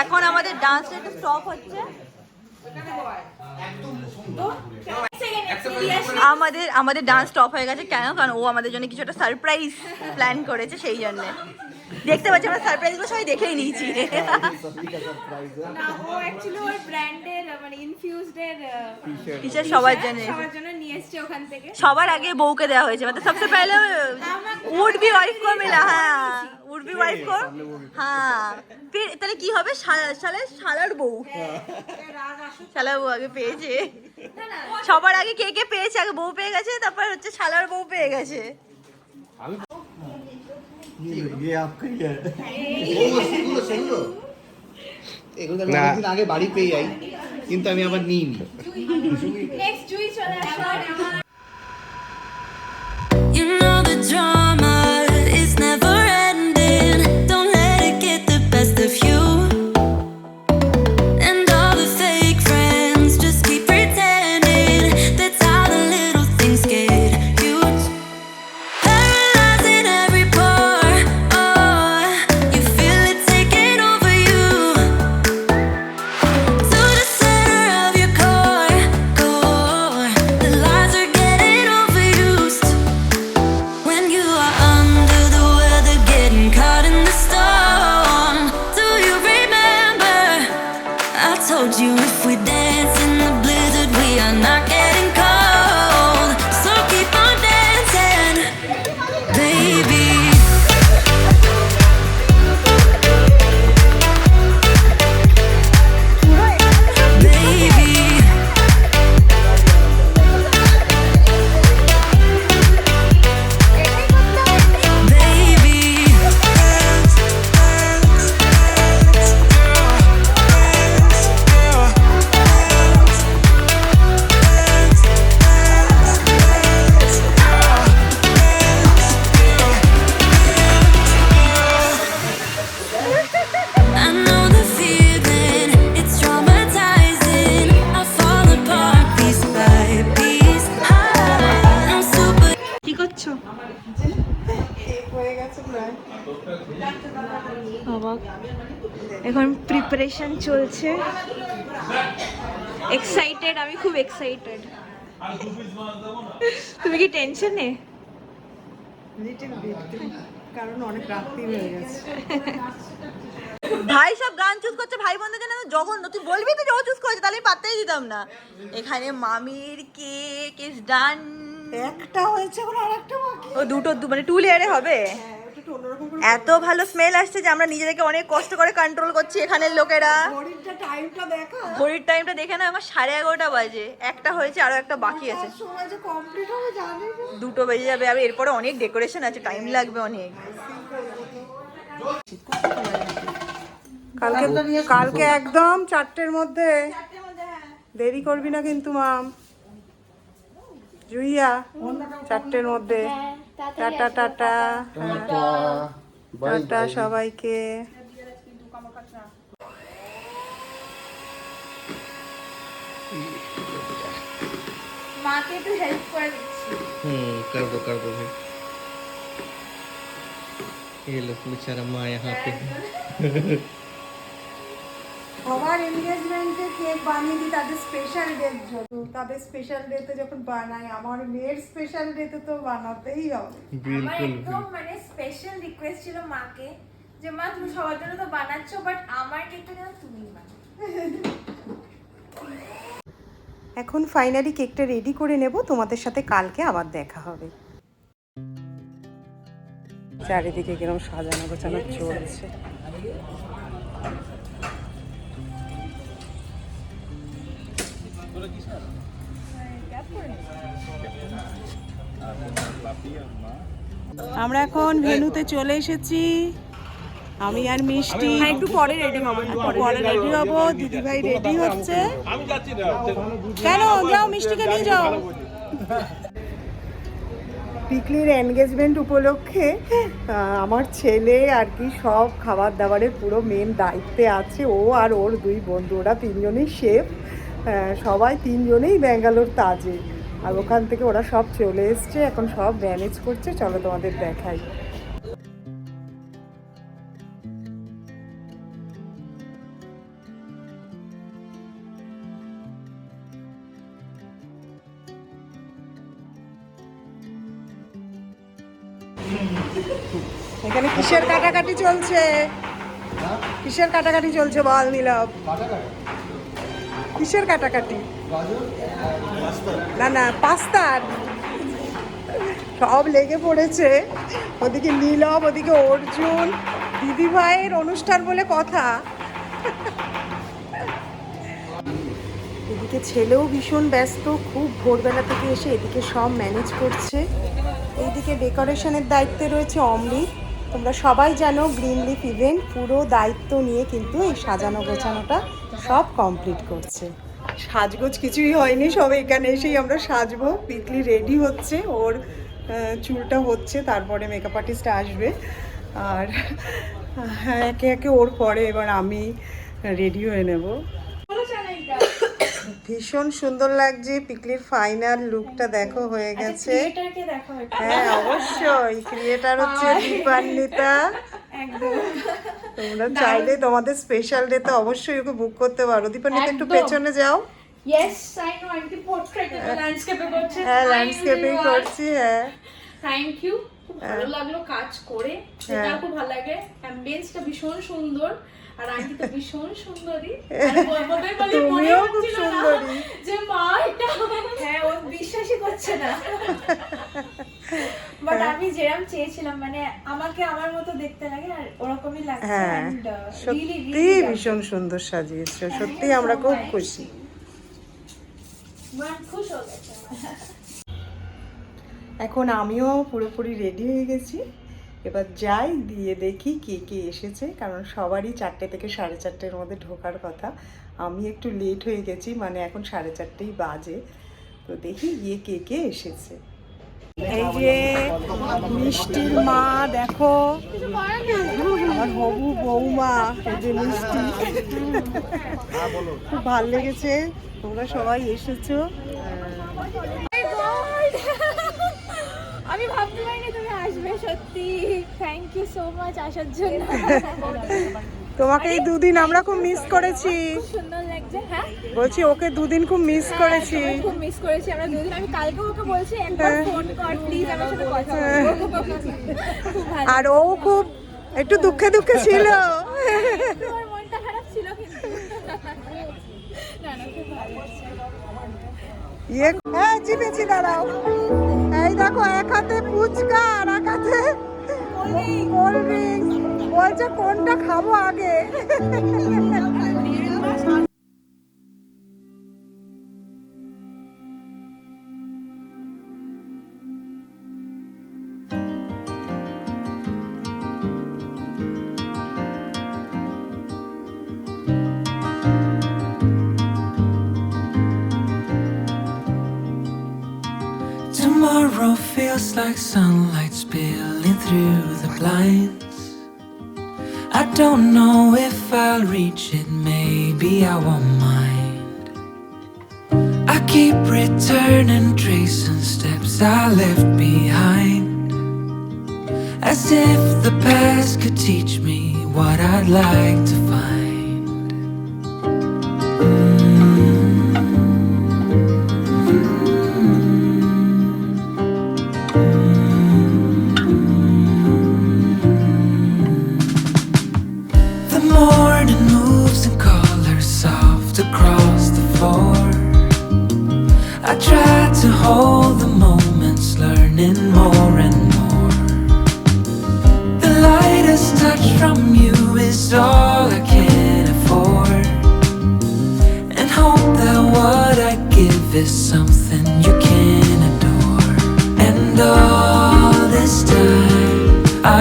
এখন আমাদের ডান্সটা একটু স্টপ হচ্ছে। আমাদের ডান্স স্টপ হয়ে গেছে কেন? কারণ ও আমাদের জন্য কিছু একটা সারপ্রাইজ প্ল্যান করেছে, সেই জন্য। দেখতে পাচ্ছি আমরা সারপ্রাইজগুলো সবাই দেখেই নিয়েছি। টিচার সবার সবার আগে বউকে দেওয়া হয়েছে, মানে সবচেয়ে পহলে উড বি ওয়াইফ কো মিলা। হ্যাঁ, উড বি ওয়াইফ কো। হ্যাঁ, তাহলে কি হবে? শালার বউ। শালার বউ আগে পেয়েছে। সবার আগে কে কে পেয়েছে? আগে বউ পেয়ে গেছে, তারপর হচ্ছে শালার বউ পেয়ে গেছে। আগে বাড়ি পেয়ে যাই, কিন্তু আমি আবার নিই। এখন প্রিপারেশন চলছে। এক্সাইটেড, আমি খুব এক্সাইটেড। তুমি কি টেনশনে? কারণ অনেক রাত্রি হয়ে গেছে। ভাই সব গান চুজ করছে ভাই বোনদের জন্য। যখন তুই বলবি তো ও চুজ করেছে, তাহলে পাত্তাই দিতাম না। এখানে মামির কেক ইজ ডান। একটা হয়েছে, আর একটা বাকি। ও দুটো মানে 2 লেয়ারে হবে। এত ভালো স্মেল আসছে যে আমরা নিজেদেরকে অনেক কষ্ট করে কন্ট্রোল করছি এখানের লোকেরা। ঘড়ির টাইমটা দেখে না, আমার 11:30 বাজে। একটা হয়েছে, আরো একটা বাকি আছে। দুটো বেজে যাবে। আর এরপরে অনেক ডেকোরেশন আছে, টাইম লাগবে অনেক। কালকে একদম 4টের মধ্যে। দেরি করবি না কিন্তু মাম। জুইয়া 4টের মধ্যে। টাটা টাটা টাটা সবাইকে। মাকে একটু হেল্প করে দিচ্ছি। कर दो भाई। ये लो बेचारा माँ यहाँ पे। সবার এনগেজমেন্টে কেক বানিয়ে দিই তাদের স্পেশাল ডের জন্য। তাদের স্পেশাল ডেতে যখন বানাই, আমার মেয়ের স্পেশাল ডেতে তো বানাতেই হবে। আমার একদম মানে স্পেশাল রিকোয়েস্ট ছিল মাকে, যে মা তুমি সবার জন্য তো বানাচ্ছো, বাট আমার কেকটা যেন তুমিই বানাও। এখন ফাইনালি কেকটা রেডি করে নেব, তোমাদের সাথে কালকে আবার দেখা হবে। চারিদিকে কিরকম সাজানো গোছানো চলছে। আমরা এখন ভেন্যুতে চলে এসেছি। আমি আর মিষ্টি একটু পরে রেডি হবো। পরে রেডি হবো। দিদিভাই রেডি হচ্ছে। কেন যাও, মিষ্টিকে নিয়ে যাও। পিকলির এনগেজমেন্ট উপলক্ষে আমার ছেলে আর কি সব খাবার দাবারের পুরো মেন দায়িত্বে আছে। ও আর ওর 2 বন্ধু, ওরা 3জনই শেফ। সবাই 3জনেই ব্যাঙ্গালোর তাজে। আর ওখান থেকে ওরা সব চলে এসছে, এখন সব ম্যানেজ করছে। চলো তোমাদের দেখাই। এখানে কিসের কাটাকাটি চলছে? কিসের কাটাকাটি চলছে বল নীলব? কিসের কাটাকাটি? না না, পাস্তার। সব লেগে পড়েছে, ওদিকে নীলব, ওদিকে অর্জুন। দিদি ভাইয়ের অনুষ্ঠান বলে কথা। এদিকে ছেলেও ভীষণ ব্যস্ত, খুব ভোরবেলা থেকে এসে এদিকে সব ম্যানেজ করছে। এইদিকে ডেকোরেশনের দায়িত্বে রয়েছে অমৃত। তোমরা সবাই জানো গ্রিন লিফ ইভেন্ট পুরো দায়িত্ব নিয়ে কিন্তু এই সাজানো গোছানোটা সব কমপ্লিট করছে। সাজগোজ কিছুই হয়নি, সব এখানে এসেই আমরা সাজবো। পিকলি রেডি হচ্ছে, ওর চুলটা হচ্ছে, তারপরে মেকআপ আর্টিস্ট আসবে। আর একে একে ওর পরে এবার আমি রেডি হয়ে নেব। ভীষণ সুন্দর লাগছে, পিকলির ফাইনাল লুকটা দেখো হয়ে গেছে। হ্যাঁ অবশ্যই, ক্রিয়েটার হচ্ছে দীপান্বিতা। তোমরা চাইলে তোমাদের স্পেশাল ডেতে অবশ্যই ওকে বুক করতে পারো। দীপান্বিতা একটু পেছনে যাও। Yes, I know. Aunty portrait ল্যান্ডস্কেপে করছে। হ্যাঁ ল্যান্ডস্কেপিং করছি। হ্যাঁ থ্যাংক ইউ, খুব ভালো লাগলো কাজ করে, সেটা খুব ভালো লাগে। অ্যাম্বিয়েন্সটা ভীষণ সুন্দর, আর আন্টি তো ভীষণ সুন্দরী। আর বলবে বলে মনে হচ্ছিল না যে মা এটা, হ্যাঁ ও বিশ্বাসই করছে না। বাট আমি যেরকম চেয়েছিলাম, মানে আমাকে আমার মতো দেখতে লাগে আর ওরকমই লাগছে। হ্যাঁ সত্যি ভীষণ সুন্দর সাজিয়েছো, সত্যি আমরা খুব খুশি। এখন আমিও পুরোপুরি রেডি হয়ে গেছি, এবার যাই দিয়ে দেখি কে কে এসেছে, কারণ সবারই 4টে থেকে 4:30-এর মধ্যে ঢোকার কথা। আমি একটু লেট হয়ে গেছি, মানে এখন 4:30 বাজে। তো দেখি গিয়ে কে কে এসেছে। এই যে মিষ্টির মা, দেখো আমার হবু বৌমা, এই যে মিষ্টি। খুব ভালো লেগেছে, তোমরা সবাই এসেছো। আমি ভাবতে পারিনি তুমি আসবে, সত্যি থ্যাংক ইউ সো মাচ আসার জন্য। তোমাকে এই দুদিন আমরা খুব মিস করেছি। সুন্দর লাগছে। হ্যাঁ বলছি ওকে দুদিন খুব মিস করেছি। খুব মিস করেছি আমরা দুদিন। আমি কালকে ওকে বলছি একবার ফোন কর প্লিজ, আমার সাথে কথা বলবো। খুব ভালো। আর ও খুব একটু দুঃখে দুঃখে ছিল, তোমার মনটা খারাপ ছিল কিন্তু। না না খুব ভালো। হ্যাঁ চিপেছি, দাঁড়াও। এই দেখো এক হাতে ফুচকা আর এক হাতে কোল্ড ড্রিঙ্কস, বলছে কোনটা খাবো আগে। Tomorrow feels like sunlight spilling through the blinds. I don't know if I'll reach it, maybe I won't mind. I keep returning, tracing steps I left behind, as if the past could teach me what I'd like to find. Across the floor, I try to hold the moments, learning more and more. The lightest touch from you is all I can afford, and hope that what I give is something you can adore. And all this time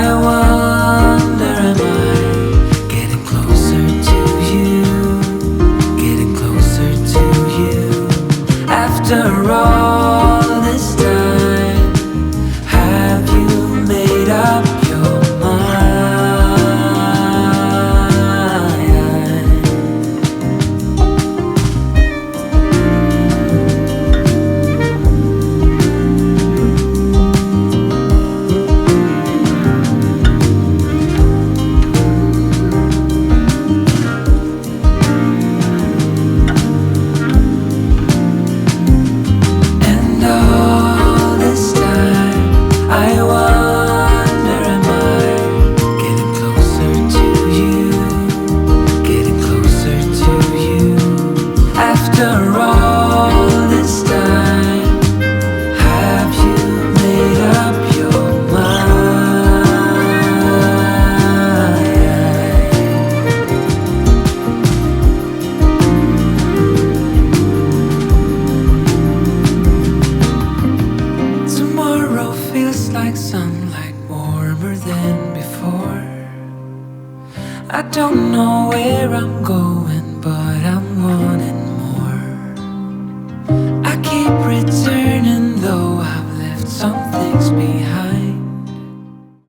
I wonder, am I getting closer to you? After all this time, have you made up your mind? don't know where I'm going.